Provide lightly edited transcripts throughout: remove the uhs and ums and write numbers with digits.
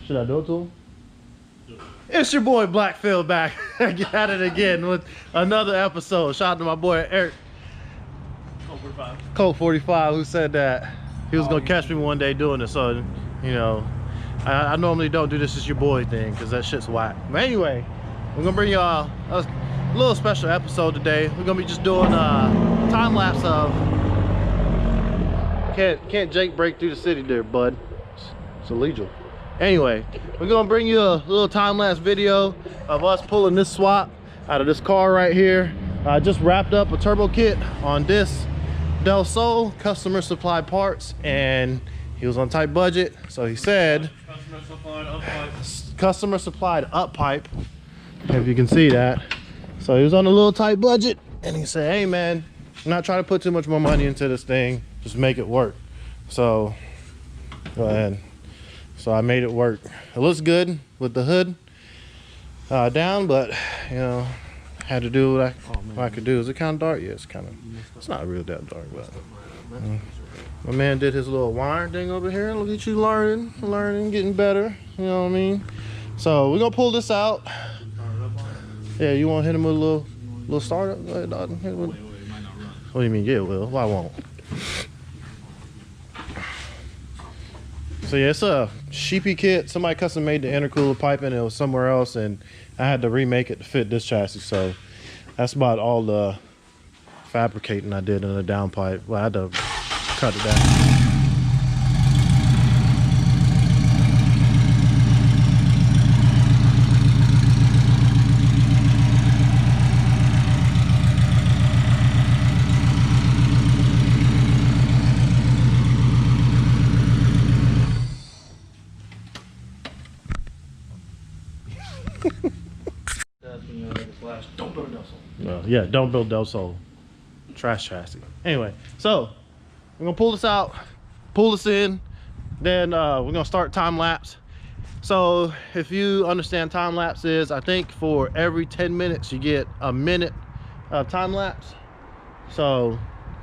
Should I do it to him? It's your boy Blackphillbuilt back at it again with another episode. Shout out to my boy Eric. Colt 45, who said that he was gonna catch me one day doing this. So, you know, I normally don't do this. It's your boy thing because that shit's whack. But anyway, we're gonna bring y'all a little special episode today. We're gonna be just doing a time lapse of can't Jake break through the city there, bud. It's illegal. Anyway, we're gonna bring you a little time-lapse video of us pulling this swap out of this car right here. I just wrapped up a turbo kit on this Del Sol customer supplied parts, and he was on tight budget, so he said customer supplied up pipe, if you can see that. So he was on a little tight budget, and he said, hey man, I'm not trying to put too much more money into this thing, just make it work. So go ahead. So I made it work. It looks good with the hood down, but you know, had to do what I could do. Is it kind of dark? Yeah, it's not real that dark, but my man did his little wiring thing over here. Look at you learning, getting better. You know what I mean? So we're gonna pull this out. Yeah, you want to hit him with a little startup? Go ahead, dog. What do you mean? Yeah, well, why won't? So yeah, it's a sheepy kit. Somebody custom made the intercooler piping. It was somewhere else, and I had to remake it to fit this chassis. So that's about all the fabricating I did in the downpipe. Well, I had to cut it down. Don't build a Del Sol. Yeah, don't build Del Sol. Trash chassis. Anyway, so we're gonna pull this out, pull this in, then we're gonna start time lapse. So if you understand time lapse is, I think for every 10 minutes you get a minute of time lapse. So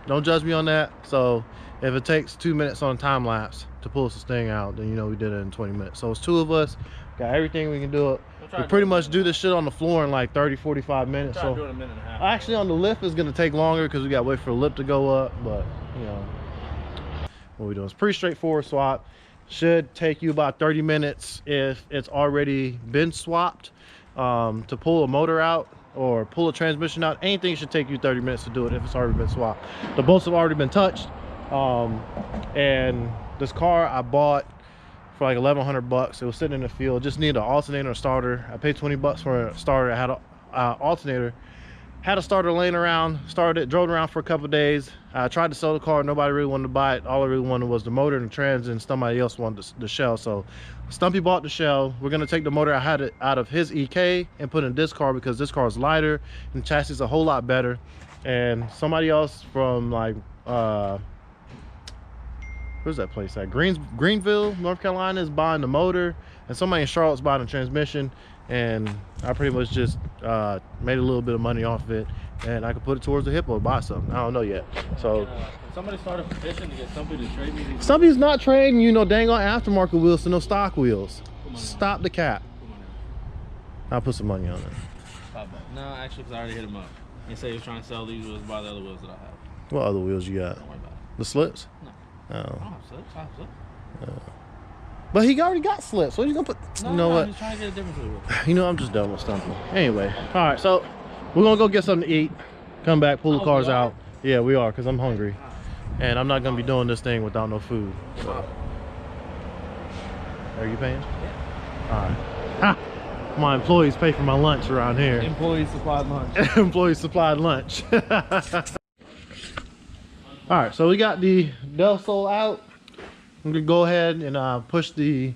don't judge me on that. So if it takes 2 minutes on a time lapse to pull this thing out, then you know we did it in 20 minutes. So it's two of us, got everything we can do it. We pretty much do this shit on the floor in like 30-45 minutes. So doing a minute and a half. Actually on the lift is gonna take longer because we gotta wait for the lip to go up, but you know what we doing. It's pretty straightforward swap. Should take you about 30 minutes if it's already been swapped. To pull a motor out or pull a transmission out, anything should take you 30 minutes to do it if it's already been swapped. The bolts have already been touched, and this car I bought for like 1,100 bucks. It was sitting in the field, just needed an alternator and a starter. I paid 20 bucks for a starter. I had an alternator, had a starter laying around, started it, drove around for a couple of days. I tried to sell the car, nobody really wanted to buy it. All I really wanted was the motor and the trans, and somebody else wanted the shell. So Stumpy bought the shell. We're gonna take the motor I had it out of his EK and put in this car because this car is lighter and the chassis is a whole lot better. And somebody else from like where's that place at? Greenville, North Carolina is buying the motor, and somebody in Charlotte's buying the transmission, and I pretty much just made a little bit of money off of it, and I could put it towards the hippo or buy something. I don't know yet. So somebody started a petition to get somebody to trade me these. Somebody's not trading you no dang on aftermarket wheels to no stock wheels. Stop the cap. I'll put some money on it. Stop that. No, actually, because I already hit him up. He said he was trying to sell these wheels, buy the other wheels that I have. What other wheels you got? Don't worry about it. The slips? No. Oh. I don't have slips. I have slips. But he already got slips. What are you gonna put? No, you know what? He's trying to get a different wheel. You know, I'm just done with Stumpy. Anyway, all right, so we're gonna go get something to eat, come back, pull the cars out. Yeah, we are, because I'm hungry. And I'm not gonna be doing this thing without no food. So. Are you paying? Yeah. All right. Ha! My employees pay for my lunch around here. Employee supplied lunch. Employee supplied lunch. All right, so we got the Del Sol out. I'm gonna go ahead and push the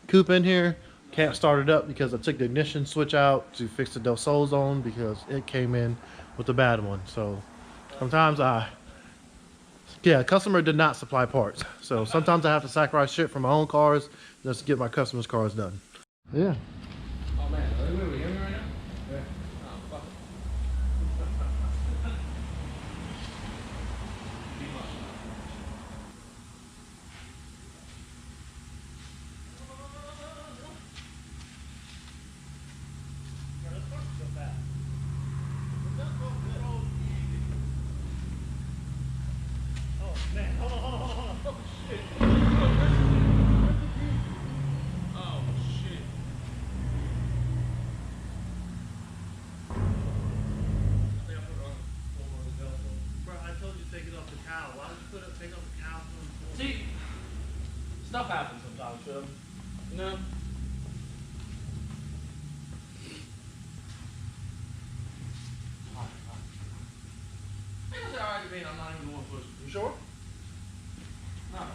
coupe in here. Can't start it up because I took the ignition switch out to fix the Del Sol zone because it came in with the bad one. So sometimes customer did not supply parts. So sometimes I have to sacrifice shit from my own cars just to get my customers' cars done. Yeah. Oh man, are you hearing me right now? Yeah. Oh, fuck it. Stuff happens sometimes, Phil. You know? It's alright to me, I'm not even the one pushing. You sure? No, it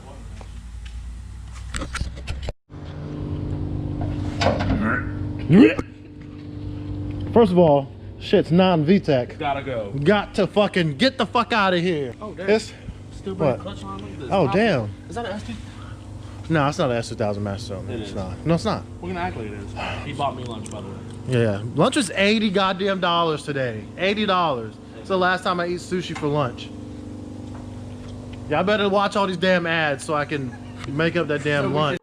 wasn't. First of all, shit's non-VTEC. Gotta go. Got to fucking get the fuck out of here. Oh, damn. It's, Still bring what? clutch on. Look at this. Oh, damn. Is that an S2? No, it's not an S2000 Master. It It's is. not. No, it's not. We're gonna act like it is. He bought me lunch, by the way. Yeah, lunch was $80 goddamn dollars today. $80. It's the last time I eat sushi for lunch. Y'all better watch all these damn ads so I can make up that damn lunch.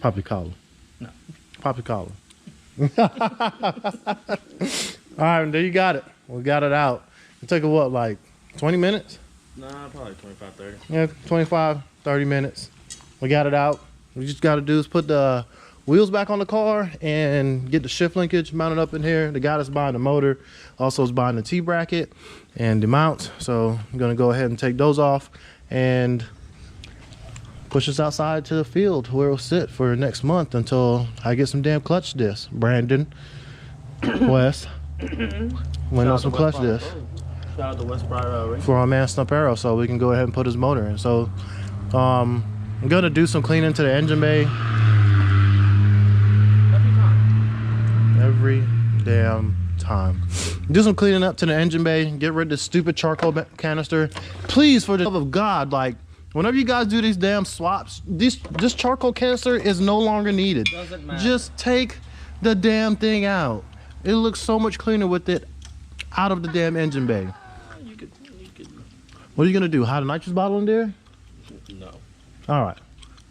Poppy collar. No. Poppy collar. All right, there you got it. We got it out. It took what, like 20 minutes? Nah, probably 25, 30. Yeah, 25, 30 minutes. We got it out. We just got to do is put the wheels back on the car and get the shift linkage mounted up in here. The guy that's buying the motor also is buying the T-bracket and the mounts. So I'm going to go ahead and take those off and push us outside to the field where we'll sit for next month until I get some damn clutch discs. Brandon, Wes, went on some clutch discs Shout out to West Briar for our man Stumpero, so we can go ahead and put his motor in. So I'm gonna do some cleaning to the engine bay every damn time. Do some cleaning up to the engine bay, get rid of this stupid charcoal canister. Please, for the love of God, like, whenever you guys do these damn swaps, this charcoal canister is no longer needed. Doesn't matter. Just take the damn thing out. It looks so much cleaner with it out of the damn engine bay. You could What are you gonna do? Hide a nitrous bottle in there? No. All right.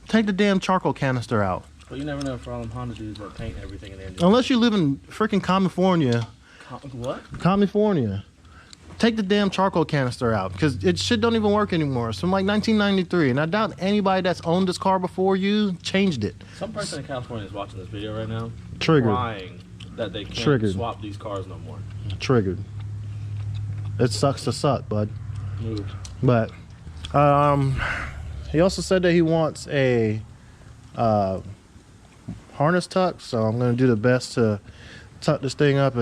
Take the damn charcoal canister out. But you never know for all them Honda dudes that paint everything in the engine. Unless you live in freaking California. What? California. Take the damn charcoal canister out because it shit don't even work anymore. It's from like 1993, and I doubt anybody that's owned this car before you changed it. Some person in California is watching this video right now, Triggered. crying that they can't swap these cars no more. Triggered. It sucks to suck, bud. Move. But he also said that he wants a harness tuck, so I'm gonna do the best to tuck this thing up.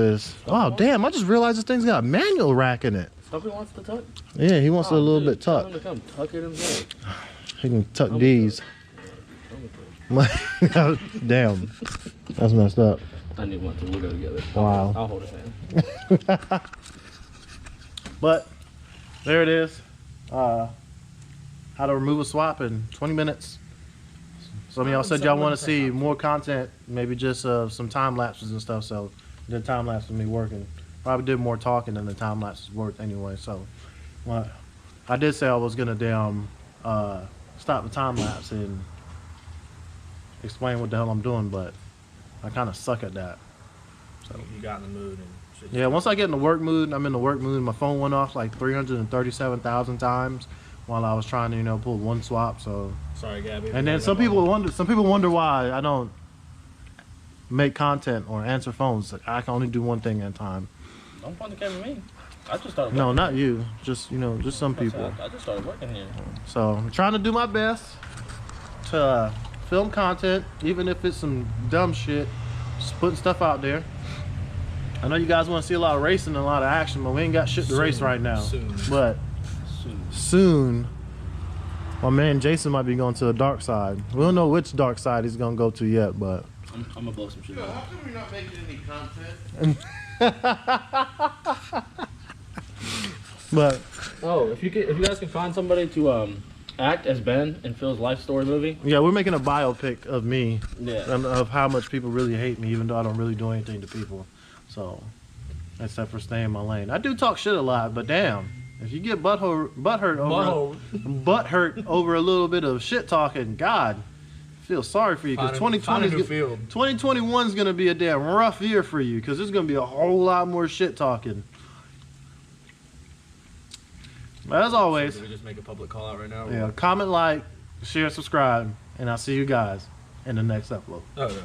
Wow, damn! I just realized this thing's got a manual rack in it. Somebody wants to tuck? Yeah, he wants it a little bit tell tucked. him to come tuck it himself. He can tuck these. Damn, that's messed up. I need one too. We'll go together. Wow. I'll hold his hand. But there it is. How to remove a swap in 20 minutes. Some of y'all said y'all want to see more content, maybe just some time lapses and stuff. So the time lapse with me working. Probably did more talking than the time lapses worked anyway. So I did say I was gonna damn stop the time lapse and explain what the hell I'm doing, but I kind of suck at that. So you got in the mood and shit. Yeah, once I get in the work mood, I'm in the work mood. My phone went off like 337,000 times while I was trying to, you know, pull one swap. So sorry, Gabby. and then some people wonder why I don't make content or answer phones. Like, I can only do one thing at a time. Don't point the camera at me. I just started working. No, not you. Just, you know, just some people. I just started working here. So I'm trying to do my best to film content, even if it's some dumb shit. Just putting stuff out there. I know you guys want to see a lot of racing and a lot of action, but we ain't got shit to race right now. But soon, my man Jason might be going to the dark side. We don't know which dark side he's gonna go to yet, but I'm gonna blow some shit up. How come you're not making any content? But Oh, if you guys can find somebody to act as Ben in Phil's life story movie. yeah, we're making a biopic of me, Yeah. and of how much people really hate me, even though I don't really do anything to people. So, except for staying in my lane. I do talk shit a lot, but damn, if you get butthurt over a little bit of shit talking, God, I feel sorry for you, because 2021 is gonna be a damn rough year for you, because there's gonna be a whole lot more shit talking. But as always, Did we just make a public call out right now? yeah, comment, like, share, subscribe, and I'll see you guys in the next upload. Oh, no.